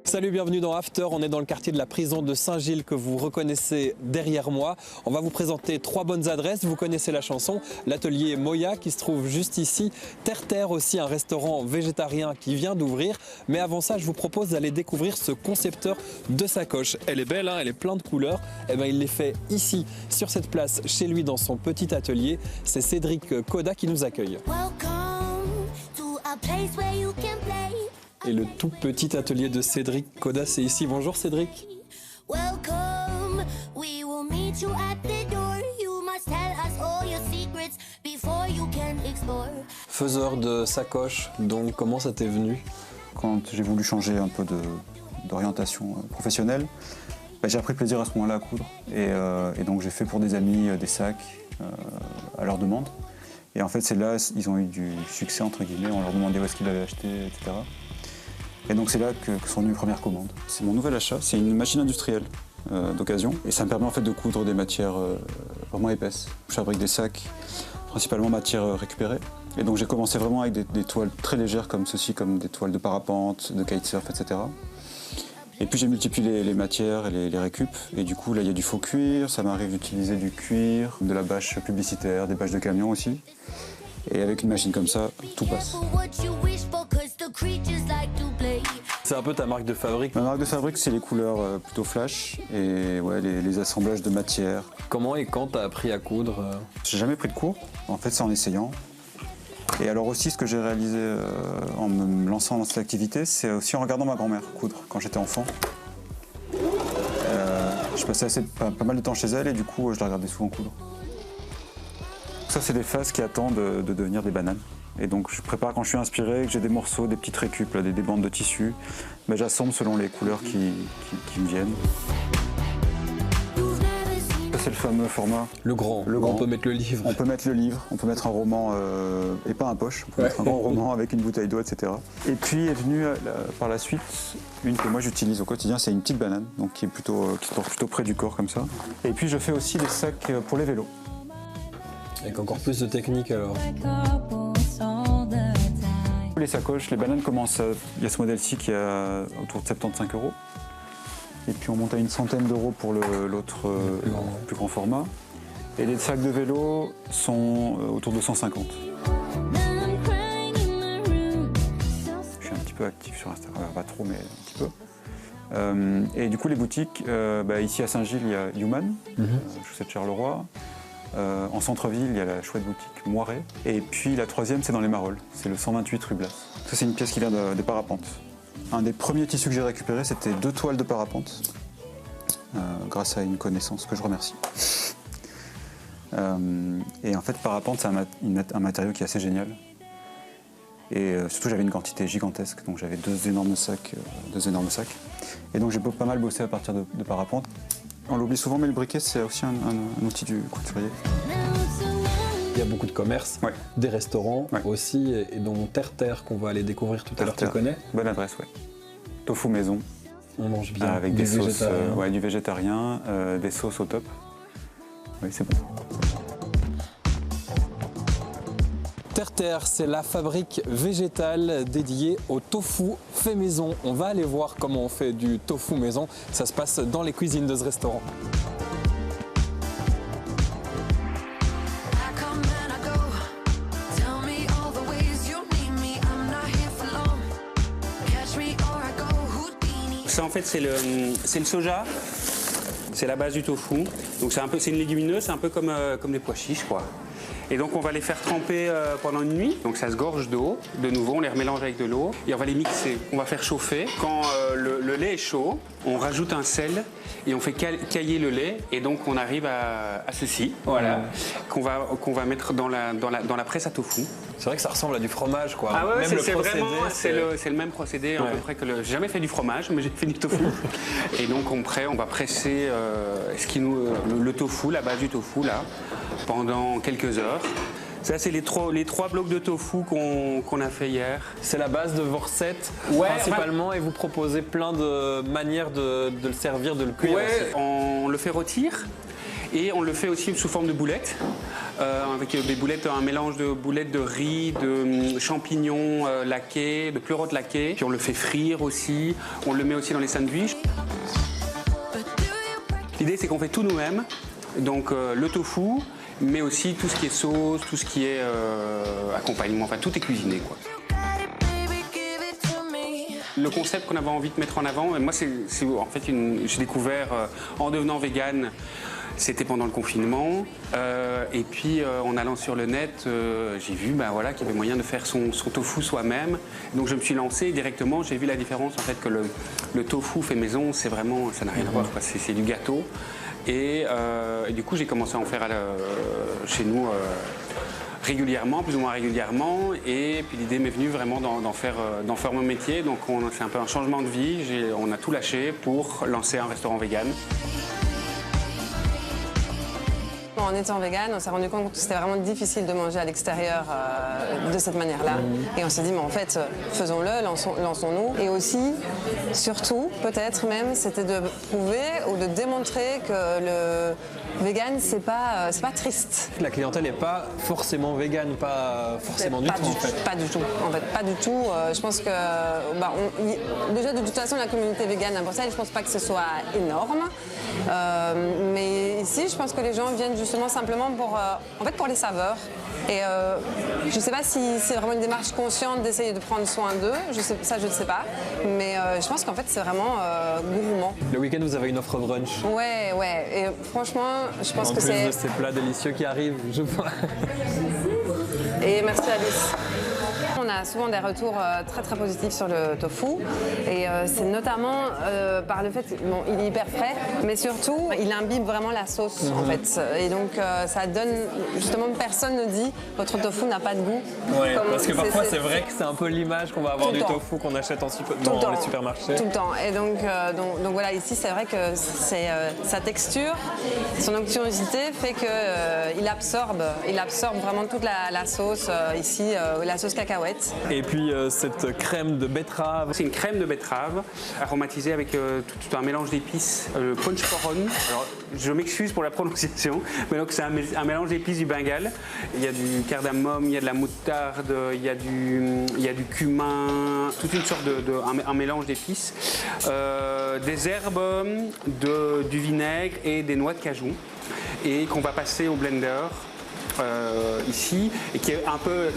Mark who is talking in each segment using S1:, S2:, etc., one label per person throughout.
S1: Salut, bienvenue dans After, on est dans le quartier de la prison de Saint-Gilles que vous reconnaissez derrière moi. On va vous présenter 3 bonnes adresses, vous connaissez la chanson, l'atelier Moya qui se trouve juste ici, Terre aussi un restaurant végétarien qui vient d'ouvrir. Mais avant ça, je vous propose d'aller découvrir ce concepteur de sacoche. Elle est belle, hein, elle est pleine de couleurs. Eh ben, il les fait ici, sur cette place, chez lui, dans son petit atelier. C'est Cédric Coda qui nous accueille. Et le tout petit atelier de Cédric Coda, c'est ici. Bonjour Cédric. Faiseur de sacoches, donc comment ça t'est venu?
S2: Quand j'ai voulu changer un peu d'orientation professionnelle, j'ai appris plaisir à ce moment-là à coudre. Et donc j'ai fait pour des amis des sacs à leur demande. Et en fait c'est là, ils ont eu du succès entre guillemets, on leur demandait où est-ce qu'ils l'avaient acheté, etc. Et donc c'est là que sont venues les premières commandes. C'est mon nouvel achat, c'est une machine industrielle d'occasion. Et ça me permet en fait de coudre des matières vraiment épaisses. Je fabrique des sacs, principalement matières récupérées. Et donc j'ai commencé vraiment avec des toiles très légères comme ceci, comme des toiles de parapente, de kitesurf, etc. Et puis j'ai multiplié les matières et les récup. Et du coup là il y a du faux cuir, ça m'arrive d'utiliser du cuir, de la bâche publicitaire, des bâches de camion aussi. Et avec une machine comme ça, tout passe.
S1: C'est un peu ta marque de fabrique.
S2: Ma marque de fabrique, c'est les couleurs plutôt flash et ouais, les assemblages de matières.
S1: Comment et quand t'as appris à coudre?
S2: J'ai jamais pris de cours, en fait c'est en essayant. Et alors aussi ce que j'ai réalisé en me lançant dans cette activité, c'est aussi en regardant ma grand-mère coudre quand j'étais enfant. Je passais pas mal de temps chez elle et du coup je la regardais souvent coudre. Ça c'est des faces qui attendent de devenir des bananes. Et donc je prépare quand je suis inspiré, que j'ai des morceaux, des petites récup, des bandes de tissu. Mais j'assemble selon les couleurs qui me viennent. Ça c'est le fameux format.
S1: Le grand. On peut mettre le livre.
S2: On peut mettre le livre, on peut mettre un roman et pas un poche. On peut mettre un grand roman avec une bouteille d'eau, etc. Et puis est venue par la suite une que moi j'utilise au quotidien, c'est une petite banane, donc qui se porte plutôt près du corps comme ça. Et puis je fais aussi des sacs pour les vélos.
S1: Avec encore plus de technique alors.
S2: Les sacoches, les bananes commencent, il y a ce modèle-ci qui est autour de 75 €. Et puis on monte à une centaine d'euros pour l'autre plus grand format. Et les sacs de vélo sont autour de 150. Je suis un petit peu actif sur Instagram, pas trop mais un petit peu. Et du coup les boutiques, ici à Saint-Gilles il y a Human, chaussée de Charleroi. En centre-ville, il y a la chouette boutique Moiré. Et puis la troisième, c'est dans les Marolles. C'est le 128 rue Blas. Ça, c'est une pièce qui vient des parapentes. Un des premiers tissus que j'ai récupéré, c'était 2 toiles de parapente. Grâce à une connaissance que je remercie. Et en fait, parapente, c'est un matériau qui est assez génial. Et surtout, j'avais une quantité gigantesque. Donc j'avais 2 énormes sacs. Et donc j'ai pas mal bossé à partir de parapente. On l'oublie souvent, mais le briquet, c'est aussi un outil du couturier.
S1: Il y a beaucoup de commerces, des restaurants aussi, et dont Terre qu'on va aller découvrir tout à l'heure. Tu connais?
S2: Bonne adresse, ouais. Tofu maison.
S1: On mange bien.
S2: Avec des sauces, du végétarien, des sauces au top. Oui, c'est bon.
S1: Terre, c'est la fabrique végétale dédiée au tofu fait maison. On va aller voir comment on fait du tofu maison. Ça se passe dans les cuisines de ce restaurant.
S3: Ça en fait c'est le soja. C'est la base du tofu. Donc c'est une légumineuse, c'est un peu comme des pois chiches quoi. Et donc on va les faire tremper pendant une nuit. Donc ça se gorge d'eau. De nouveau, on les remélange avec de l'eau et on va les mixer. On va faire chauffer. Quand le lait est chaud, on rajoute un sel et on fait cailler le lait. Et donc on arrive à ceci, voilà, qu'on va mettre dans la presse à tofu.
S1: C'est vrai que ça ressemble à du fromage, quoi.
S3: Ah ouais,
S1: même
S3: c'est le même procédé à peu près que j'ai jamais fait du fromage, mais j'ai fait du tofu. Et donc on va presser le tofu, la base du tofu là, pendant quelques heures. Ça, c'est les trois blocs de tofu qu'on a fait hier.
S1: C'est la base de vos recettes
S3: Ouais,
S1: principalement et vous proposez plein de manières de le servir, de le cuire.
S3: Ouais,
S1: aussi.
S3: on le fait rôtir et on le fait aussi sous forme de boulettes. Avec des boulettes, un mélange de boulettes de riz, de champignons laqués, de pleurotes laquées. Puis on le fait frire aussi. On le met aussi dans les sandwichs. L'idée, c'est qu'on fait tout nous-mêmes. Donc le tofu, mais aussi tout ce qui est sauce, tout ce qui est accompagnement. Enfin, tout est cuisiné, quoi. Le concept qu'on avait envie de mettre en avant, et moi, en fait, j'ai découvert en devenant végane. C'était pendant le confinement, et puis en allant sur le net, j'ai vu qu'il y avait moyen de faire son tofu soi-même. Donc je me suis lancé et directement, j'ai vu la différence en fait que le tofu fait maison, c'est vraiment, ça n'a rien à voir, c'est du gâteau. Et du coup, j'ai commencé à en faire chez nous régulièrement, plus ou moins régulièrement, et puis l'idée m'est venue vraiment d'en faire mon métier. Donc c'est un peu un changement de vie. On a tout lâché pour lancer un restaurant vegan.
S4: En étant vegan, on s'est rendu compte que c'était vraiment difficile de manger à l'extérieur de cette manière-là. Et on s'est dit, mais en fait, faisons-le, lançons-nous. Et aussi, surtout, peut-être même, c'était de prouver ou de démontrer que le vegan, c'est pas triste.
S1: La clientèle n'est pas forcément végane, pas forcément du tout en fait.
S4: Pas du tout, en fait, pas du tout. Je pense que, déjà de toute façon, la communauté végane à Bruxelles, je pense pas que ce soit énorme. Mais ici, je pense que les gens viennent justement simplement pour les saveurs. Et je ne sais pas si c'est vraiment une démarche consciente d'essayer de prendre soin d'eux, je ne sais pas. Mais je pense qu'en fait, c'est vraiment gourmand.
S1: Le week-end, vous avez une offre brunch.
S4: Ouais. Et franchement, je pense que c'est...
S1: En plus de ces plats délicieux qui arrivent, je vois.
S4: Et merci Alice. On a souvent des retours très très positifs sur le tofu et c'est notamment par le fait qu'il est hyper frais, mais surtout il imbibe vraiment la sauce en fait. Et donc ça donne, justement personne ne dit votre tofu n'a pas de goût.
S1: Ouais, parce que parfois c'est vrai que c'est un peu l'image qu'on va avoir du tofu qu'on achète dans les supermarchés.
S4: Tout le temps. Et donc voilà, ici c'est vrai que sa texture, son onctuosité fait qu'il absorbe vraiment toute la sauce ici, la sauce cacahuète.
S1: Et puis cette crème de betterave.
S3: C'est une crème de betterave aromatisée avec tout un mélange d'épices, le ponchporon. Alors je m'excuse pour la prononciation, mais donc c'est un mélange d'épices du Bengale. Il y a du cardamome, il y a de la moutarde, il y a du cumin, toute une sorte un mélange d'épices, des herbes, du vinaigre et des noix de cajou, et qu'on va passer au blender. Ici, et qui est un peu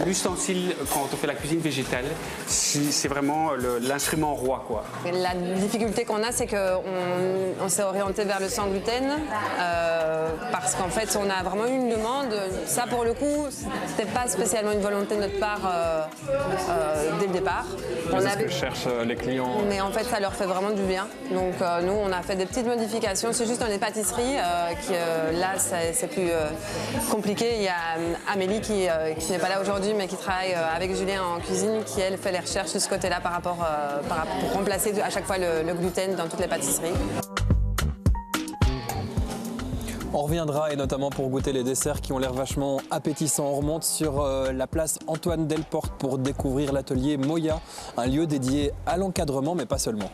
S3: l'ustensile quand on fait la cuisine végétale. C'est vraiment l'instrument roi, quoi.
S4: La difficulté qu'on a, c'est qu'on s'est orienté vers le sans gluten parce qu'en fait, on a vraiment eu une demande. Ça, pour le coup, c'était pas spécialement une volonté de notre part dès le départ.
S1: C'est ce que cherchent les clients.
S4: Mais en fait, ça leur fait vraiment du bien. Donc nous, on a fait des petites modifications. C'est juste dans les pâtisseries là, c'est plus compliqué. Il y a Amélie qui n'est pas là aujourd'hui, mais qui travaille avec Julien en cuisine, qui elle fait les recherches de ce côté-là pour remplacer à chaque fois le gluten dans toutes les pâtisseries.
S1: On reviendra, et notamment pour goûter les desserts qui ont l'air vachement appétissants. On remonte sur la place Antoine Delporte pour découvrir l'atelier Moya, un lieu dédié à l'encadrement, mais pas seulement.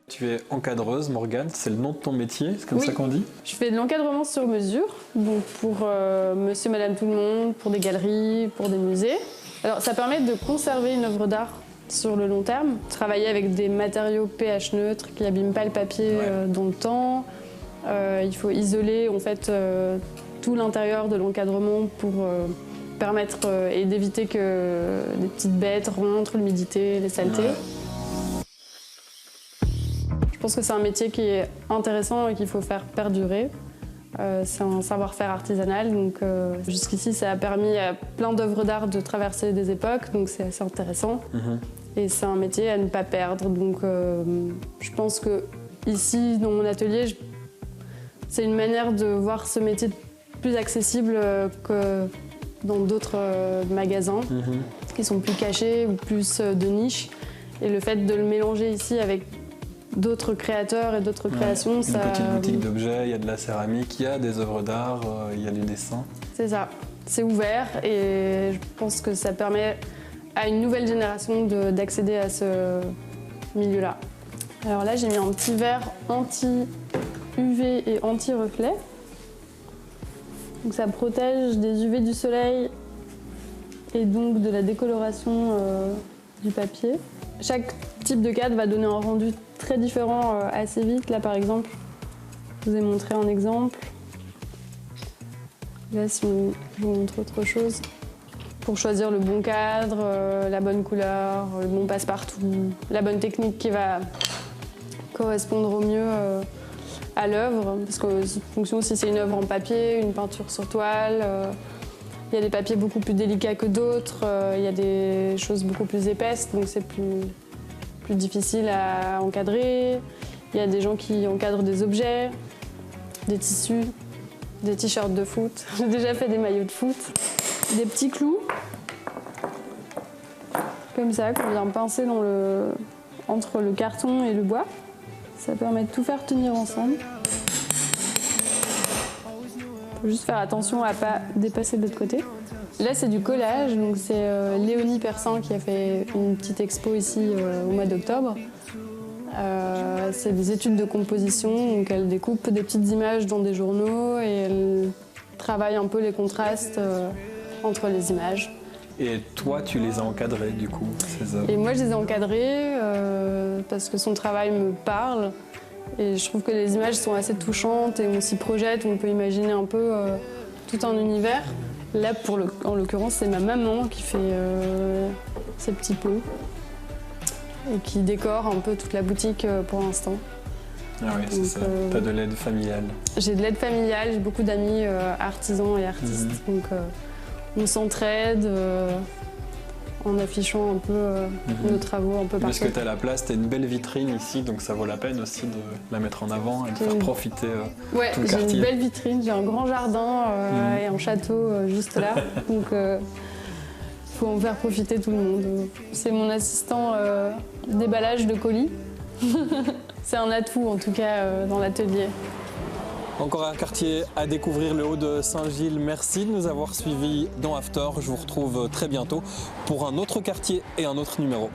S1: Tu es encadreuse, Morgane, c'est le nom de ton métier, c'est comme ça qu'on dit?
S5: Je fais de l'encadrement sur mesure, donc pour monsieur, madame, tout le monde, pour des galeries, pour des musées. Alors ça permet de conserver une œuvre d'art sur le long terme, travailler avec des matériaux pH neutres qui n'abîment pas le papier dans le temps. Il faut isoler en fait tout l'intérieur de l'encadrement pour permettre et d'éviter que des petites bêtes rentrent, l'humidité, les saletés. Je pense que c'est un métier qui est intéressant et qu'il faut faire perdurer. C'est un savoir-faire artisanal, donc jusqu'ici ça a permis à plein d'œuvres d'art de traverser des époques, donc c'est assez intéressant. Et c'est un métier à ne pas perdre, donc je pense que ici dans mon atelier, C'est une manière de voir ce métier plus accessible que dans d'autres magasins qui sont plus cachés ou plus de niche. Et le fait de le mélanger ici avec d'autres créateurs et d'autres créations,
S1: Une
S5: ça...
S1: petite boutique d'objets, il y a de la céramique, il y a des œuvres d'art, il y a du dessin.
S5: C'est ça, c'est ouvert et je pense que ça permet à une nouvelle génération d'accéder à ce milieu-là. Alors là, j'ai mis un petit verre anti-UV et anti-reflet. Donc ça protège des UV du soleil et donc de la décoloration du papier. Chaque type de cadre va donner un rendu très différent assez vite. Là par exemple, je vous ai montré un exemple. Là si je vous montre autre chose. Pour choisir le bon cadre, la bonne couleur, le bon passe-partout, la bonne technique qui va correspondre au mieux à l'œuvre. Parce que fonction si c'est une œuvre en papier, une peinture sur toile. Il y a des papiers beaucoup plus délicats que d'autres, il y a des choses beaucoup plus épaisses, donc c'est plus difficile à encadrer. Il y a des gens qui encadrent des objets, des tissus, des t-shirts de foot. J'ai déjà fait des maillots de foot. Des petits clous, comme ça, qu'on vient pincer entre le carton et le bois. Ça permet de tout faire tenir ensemble. Faut juste faire attention à ne pas dépasser de l'autre côté. Là, c'est du collage, donc c'est Léonie Persin qui a fait une petite expo ici au mois d'octobre. C'est des études de composition, donc elle découpe des petites images dans des journaux et elle travaille un peu les contrastes entre les images.
S1: Et toi, tu les as encadrées du coup, ces œuvres?
S5: Et moi, je les ai encadrées parce que son travail me parle. Et je trouve que les images sont assez touchantes et on s'y projette, on peut imaginer un peu tout un univers. Là, en l'occurrence, c'est ma maman qui fait ces petits pots et qui décore un peu toute la boutique pour l'instant.
S1: Ah oui, c'est ça. T'as de l'aide familiale.
S5: J'ai de l'aide familiale, j'ai beaucoup d'amis artisans et artistes. Donc on s'entraide en affichant un peu nos travaux un peu partout.
S1: Parce que tu as la place, tu as une belle vitrine ici, donc ça vaut la peine aussi de la mettre en avant et de faire profiter
S5: ouais,
S1: tout le
S5: j'ai
S1: quartier.
S5: une belle vitrine, j'ai un grand jardin et un château juste là. Donc il faut en faire profiter tout le monde. C'est mon assistant déballage de colis. C'est un atout en tout cas dans l'atelier.
S1: Encore un quartier à découvrir, le Haut de Saint-Gilles. Merci de nous avoir suivis dans After. Je vous retrouve très bientôt pour un autre quartier et un autre numéro.